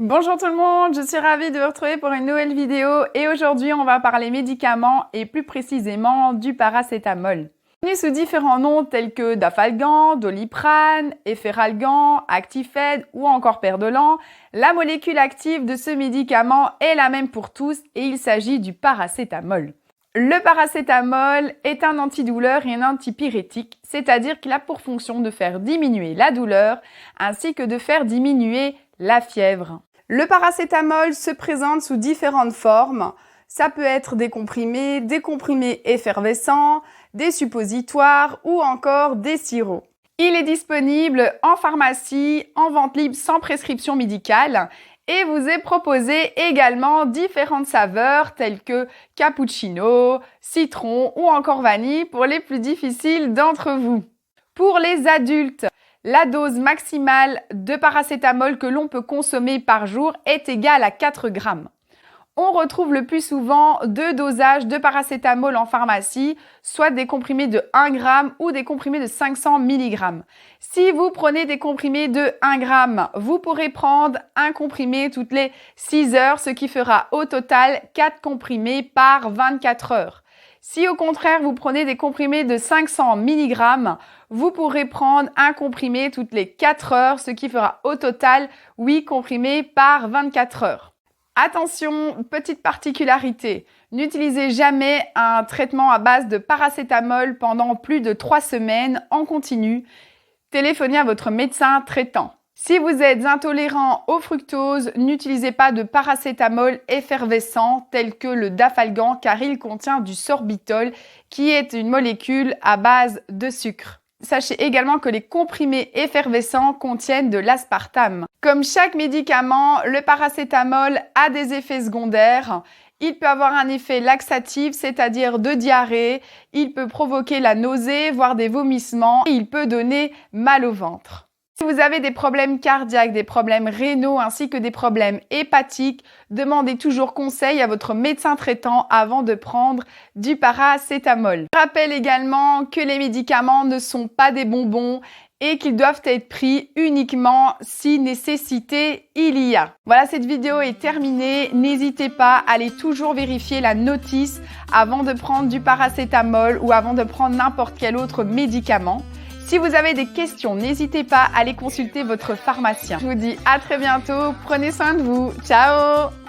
Bonjour tout le monde, je suis ravie de vous retrouver pour une nouvelle vidéo et aujourd'hui on va parler médicaments et plus précisément du paracétamol. Connu sous différents noms tels que Dafalgan, Doliprane, Efferalgan, Actifed ou encore Perdolan, la molécule active de ce médicament est la même pour tous et il s'agit du paracétamol. Le paracétamol est un antidouleur et un antipyrétique, c'est-à-dire qu'il a pour fonction de faire diminuer la douleur ainsi que de faire diminuer la fièvre. Le paracétamol se présente sous différentes formes. Ça peut être des comprimés effervescents, des suppositoires ou encore des sirops. Il est disponible en pharmacie, en vente libre sans prescription médicale et vous est proposé également différentes saveurs telles que cappuccino, citron ou encore vanille pour les plus difficiles d'entre vous. Pour les adultes, la dose maximale de paracétamol que l'on peut consommer par jour est égale à 4 grammes. On retrouve le plus souvent deux dosages de paracétamol en pharmacie, soit des comprimés de 1 g ou des comprimés de 500 mg. Si vous prenez des comprimés de 1 g, vous pourrez prendre un comprimé toutes les 6 heures, ce qui fera au total 4 comprimés par 24 heures. Si au contraire vous prenez des comprimés de 500 mg, vous pourrez prendre un comprimé toutes les 4 heures, ce qui fera au total 8 comprimés par 24 heures. Attention, petite particularité, n'utilisez jamais un traitement à base de paracétamol pendant plus de 3 semaines en continu. Téléphonez à votre médecin traitant. Si vous êtes intolérant au fructose, n'utilisez pas de paracétamol effervescent tel que le Dafalgan car il contient du sorbitol qui est une molécule à base de sucre. Sachez également que les comprimés effervescents contiennent de l'aspartame. Comme chaque médicament, le paracétamol a des effets secondaires. Il peut avoir un effet laxatif, c'est-à-dire de diarrhée. Il peut provoquer la nausée, voire des vomissements. Et il peut donner mal au ventre. Si vous avez des problèmes cardiaques, des problèmes rénaux ainsi que des problèmes hépatiques, demandez toujours conseil à votre médecin traitant avant de prendre du paracétamol. Je rappelle également que les médicaments ne sont pas des bonbons et qu'ils doivent être pris uniquement si nécessité il y a. Voilà, cette vidéo est terminée. N'hésitez pas à aller toujours vérifier la notice avant de prendre du paracétamol ou avant de prendre n'importe quel autre médicament. Si vous avez des questions, n'hésitez pas à aller consulter votre pharmacien. Je vous dis à très bientôt, prenez soin de vous, ciao!